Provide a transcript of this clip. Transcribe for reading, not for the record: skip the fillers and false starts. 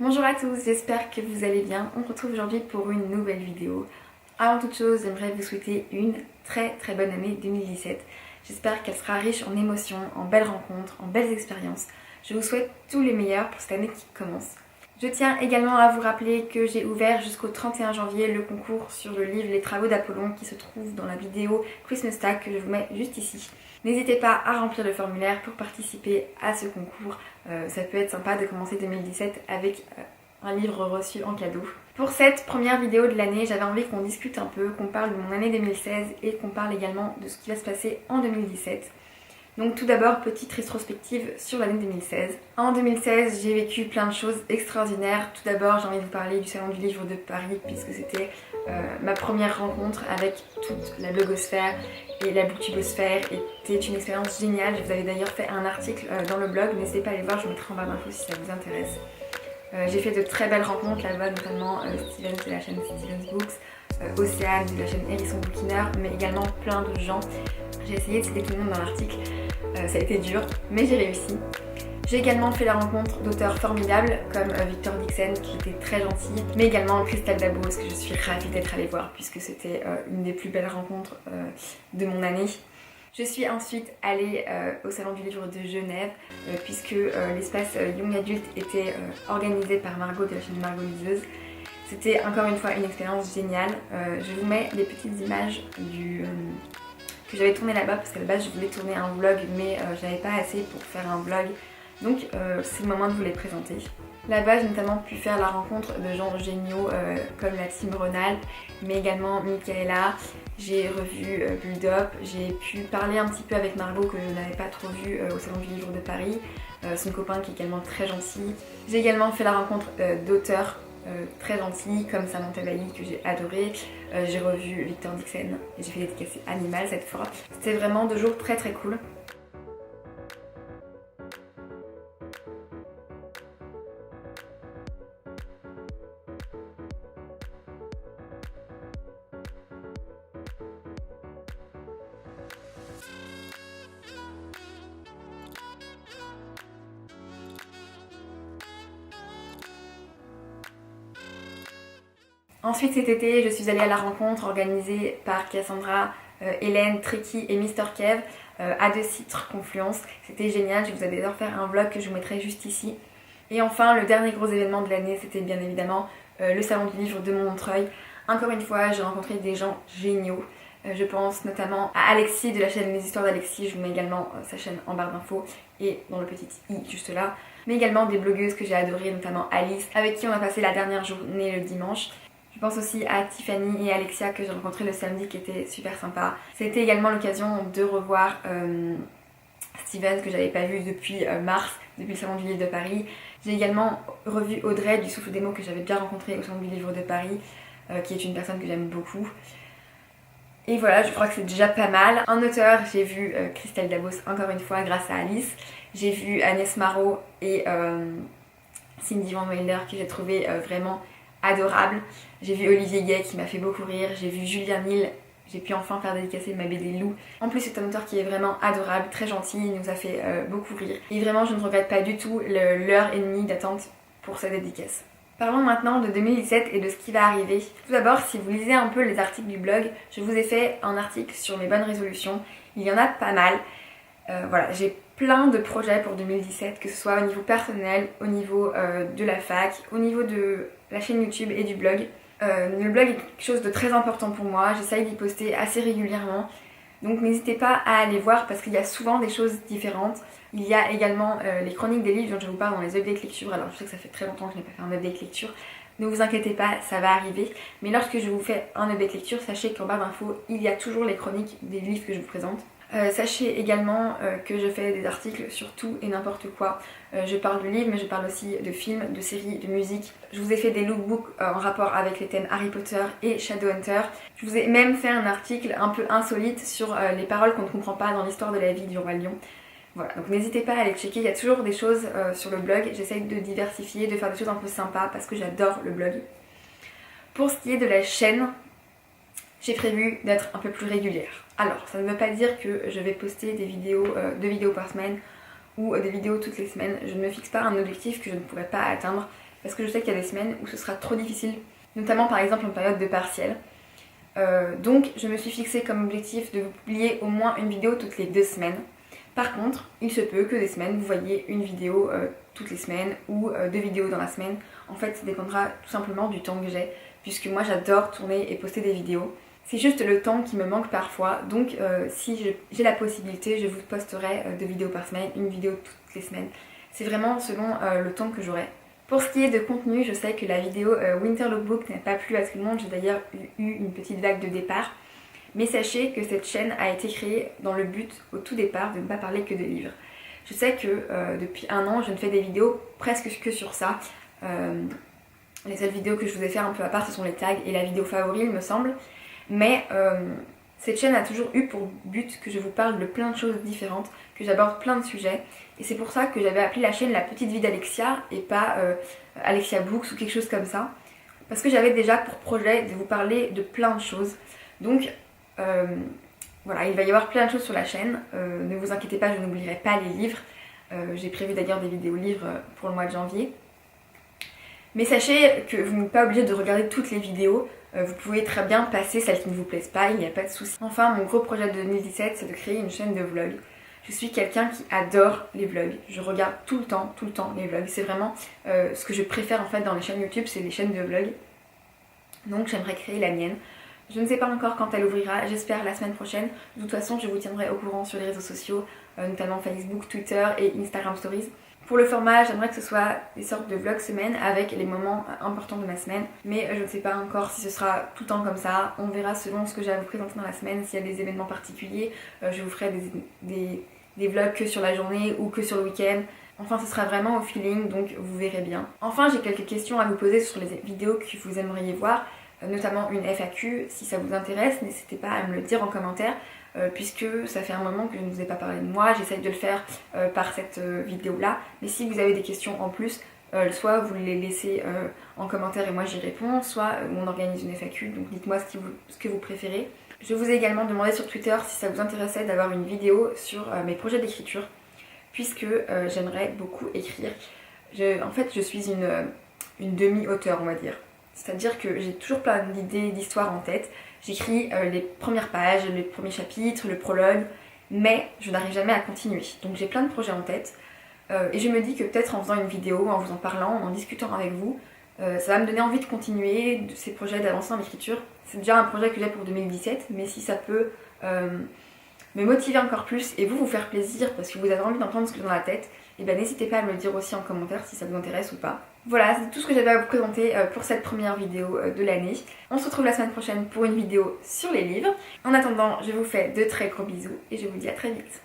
Bonjour à tous, j'espère que vous allez bien. On se retrouve aujourd'hui pour une nouvelle vidéo. Avant toute chose, j'aimerais vous souhaiter une très bonne année 2017. J'espère qu'elle sera riche en émotions, en belles rencontres, en belles expériences. Je vous souhaite tout le meilleur pour cette année qui commence. Je tiens également à vous rappeler que j'ai ouvert jusqu'au 31 janvier le concours sur le livre Les Travaux d'Apollon qui se trouve dans la vidéo Christmas Tag que je vous mets juste ici. N'hésitez pas à remplir le formulaire pour participer à ce concours. Ça peut être sympa de commencer 2017 avec un livre reçu en cadeau. Pour cette première vidéo de l'année, j'avais envie qu'on discute un peu, qu'on parle de mon année 2016 et qu'on parle également de ce qui va se passer en 2017. Donc tout d'abord, petite rétrospective sur l'année 2016. En 2016, j'ai vécu plein de choses extraordinaires. Tout d'abord, j'ai envie de vous parler du Salon du Livre de Paris puisque c'était ma première rencontre avec toute la blogosphère et la booktubosphère. Était une expérience géniale. Je vous avais d'ailleurs fait un article dans le blog, n'hésitez pas à aller voir, je vous mettrai en barre d'infos si ça vous intéresse. J'ai fait de très belles rencontres là-bas, notamment Steven de la chaîne Steven's Books, Océane de la chaîne Hérisson Bookineur, mais également plein de gens. J'ai essayé de citer tout le monde dans l'article, ça a été dur, mais j'ai réussi. J'ai également fait la rencontre d'auteurs formidables comme Victor Dixon qui était très gentil, mais également Christelle Dabos que je suis ravie d'être allée voir puisque c'était une des plus belles rencontres de mon année. Je suis ensuite allée au Salon du Livre de Genève puisque l'espace Young Adult était organisé par Margot de la chaîne Margot Liseuse. C'était encore une fois une expérience géniale. Je vous mets des petites images que j'avais tourné là-bas parce qu'à la base je voulais tourner un vlog mais j'avais pas assez pour faire un vlog. Donc c'est le moment de vous les présenter. Là-bas j'ai notamment pu faire la rencontre de gens géniaux comme la team Ronald, mais également Michaela. J'ai revu Build-Up, j'ai pu parler un petit peu avec Margot que je n'avais pas trop vu au Salon du Livre de Paris, son copain qui est également très gentil. J'ai également fait la rencontre d'auteurs très gentils comme Samantha Bailly que j'ai adoré. J'ai revu Victor Dixon et j'ai fait dédicacer Animal cette fois. C'était vraiment 2 jours très cool. Ensuite cet été, je suis allée à la rencontre organisée par Cassandra, Hélène, Tricky et Mister Kev à De Citre Confluence. C'était génial, je vous avais d'ailleurs fait un vlog que je vous mettrai juste ici. Et enfin, le dernier gros événement de l'année, c'était bien évidemment le Salon du Livre de Montreuil. Encore une fois, j'ai rencontré des gens géniaux. Je pense notamment à Alexis de la chaîne Les Histoires d'Alexis, je vous mets également sa chaîne en barre d'infos et dans le petit i juste là. Mais également des blogueuses que j'ai adorées, notamment Alice, avec qui on a passé la dernière journée le dimanche. Je pense aussi à Tiffany et Alexia que j'ai rencontré le samedi qui était super sympa. C'était également l'occasion de revoir Steven que j'avais pas vu depuis mars, depuis le Salon du Livre de Paris. J'ai également revu Audrey du Souffle des mots que j'avais bien rencontré au Salon du Livre de Paris, qui est une personne que j'aime beaucoup. Et voilà, je crois que c'est déjà pas mal. En auteur, j'ai vu Christelle Dabos encore une fois grâce à Alice. J'ai vu Agnès Marot et Cindy Van Wilder que j'ai trouvé vraiment adorable. J'ai vu Olivier Gay qui m'a fait beaucoup rire. J'ai vu Julien Nil. J'ai pu enfin faire dédicacer ma BD Lou. En plus, c'est un auteur qui est vraiment adorable, très gentil, il nous a fait beaucoup rire. Et vraiment, je ne regrette pas du tout l'heure et demie d'attente pour sa dédicace. Parlons maintenant de 2017 et de ce qui va arriver. Tout d'abord, si vous lisez un peu les articles du blog, je vous ai fait un article sur mes bonnes résolutions. Il y en a pas mal. Voilà, j'ai plein de projets pour 2017, que ce soit au niveau personnel, au niveau de la fac, au niveau de la chaîne YouTube et du blog. Le blog est quelque chose de très important pour moi, j'essaye d'y poster assez régulièrement. Donc n'hésitez pas à aller voir parce qu'il y a souvent des choses différentes. Il y a également les chroniques des livres dont je vous parle dans les updates lecture. Alors je sais que ça fait très longtemps que je n'ai pas fait un update lecture. Ne vous inquiétez pas, ça va arriver. Mais lorsque je vous fais un update lecture, sachez qu'en barre d'infos, il y a toujours les chroniques des livres que je vous présente. Sachez également que je fais des articles sur tout et n'importe quoi. Je parle de livres, mais je parle aussi de films, de séries, de musique. Je vous ai fait des lookbooks en rapport avec les thèmes Harry Potter et Shadowhunter. Je vous ai même fait un article un peu insolite sur les paroles qu'on ne comprend pas dans l'histoire de la vie du roi lion. Voilà, donc n'hésitez pas à aller checker, il y a toujours des choses sur le blog. J'essaye de diversifier, de faire des choses un peu sympas parce que j'adore le blog. Pour ce qui est de la chaîne, j'ai prévu d'être un peu plus régulière. Alors, ça ne veut pas dire que je vais poster des vidéos, 2 vidéos par semaine ou des vidéos toutes les semaines. Je ne me fixe pas un objectif que je ne pourrais pas atteindre. parce que je sais qu'il y a des semaines où ce sera trop difficile, notamment par exemple en période de partiel. Donc je me suis fixé comme objectif de vous publier au moins une vidéo toutes les 2 semaines. Par contre, il se peut que des semaines vous voyez une vidéo toutes les semaines ou 2 vidéos dans la semaine. En fait, ça dépendra tout simplement du temps que j'ai, puisque moi j'adore tourner et poster des vidéos. C'est juste le temps qui me manque parfois, donc si j'ai la possibilité, je vous posterai 2 vidéos par semaine, une vidéo toutes les semaines. C'est vraiment selon le temps que j'aurai. Pour ce qui est de contenu, je sais que la vidéo Winter Lookbook n'a pas plu à tout le monde, j'ai d'ailleurs eu une petite vague de départ. Mais sachez que cette chaîne a été créée dans le but, au tout départ, de ne pas parler que de livres. Je sais que depuis 1 an, je ne fais des vidéos presque que sur ça. Les seules vidéos que je vous ai fait un peu à part, ce sont les tags et la vidéo favori, il me semble. Mais cette chaîne a toujours eu pour but que je vous parle de plein de choses différentes, que j'aborde plein de sujets. Et c'est pour ça que j'avais appelé la chaîne La Petite Vie d'Alexia et pas Alexia Books ou quelque chose comme ça. Parce que j'avais déjà pour projet de vous parler de plein de choses. Donc voilà, il va y avoir plein de choses sur la chaîne. Ne vous inquiétez pas, je n'oublierai pas les livres. J'ai prévu d'ailleurs des vidéos livres pour le mois de janvier. Mais sachez que vous n'êtes pas obligé de regarder toutes les vidéos. Vous pouvez très bien passer celles qui ne vous plaisent pas, il n'y a pas de souci. Enfin, mon gros projet de 2017, c'est de créer une chaîne de vlogs. Je suis quelqu'un qui adore les vlogs. Je regarde tout le temps les vlogs. C'est vraiment ce que je préfère en fait dans les chaînes YouTube, c'est les chaînes de vlogs. Donc j'aimerais créer la mienne. Je ne sais pas encore quand elle ouvrira, j'espère la semaine prochaine. De toute façon, je vous tiendrai au courant sur les réseaux sociaux, notamment Facebook, Twitter et Instagram Stories. Pour le format, j'aimerais que ce soit des sortes de vlogs semaine avec les moments importants de ma semaine. Mais je ne sais pas encore si ce sera tout le temps comme ça. On verra selon ce que j'ai à vous présenter dans la semaine. S'il y a des événements particuliers, je vous ferai des vlogs que sur la journée ou que sur le week-end. Enfin, ce sera vraiment au feeling, donc vous verrez bien. Enfin, j'ai quelques questions à vous poser sur les vidéos que vous aimeriez voir, notamment une FAQ. Si ça vous intéresse, n'hésitez pas à me le dire en commentaire. Puisque ça fait un moment que je ne vous ai pas parlé de moi, j'essaye de le faire par cette vidéo là, mais si vous avez des questions en plus, soit vous les laissez en commentaire et moi j'y réponds, soit on organise une FAQ, donc dites-moi ce que vous préférez. Je vous ai également demandé sur Twitter si ça vous intéressait d'avoir une vidéo sur mes projets d'écriture, puisque j'aimerais beaucoup écrire. En fait je suis une demi-auteure, on va dire, c'est-à-dire que j'ai toujours plein d'idées, d'histoires en tête. J'écris les premières pages, les premiers chapitres, le prologue, mais je n'arrive jamais à continuer. Donc j'ai plein de projets en tête et je me dis que peut-être en faisant une vidéo, en vous en parlant, en discutant avec vous, ça va me donner envie de continuer de ces projets, d'avancer dans l'écriture. C'est déjà un projet que j'ai pour 2017, mais si ça peut me motiver encore plus et vous faire plaisir parce que vous avez envie d'entendre ce que j'ai dans la tête, et bien n'hésitez pas à me le dire aussi en commentaire si ça vous intéresse ou pas. Voilà, c'est tout ce que j'avais à vous présenter pour cette première vidéo de l'année. On se retrouve la semaine prochaine pour une vidéo sur les livres. En attendant, je vous fais de très gros bisous et je vous dis à très vite.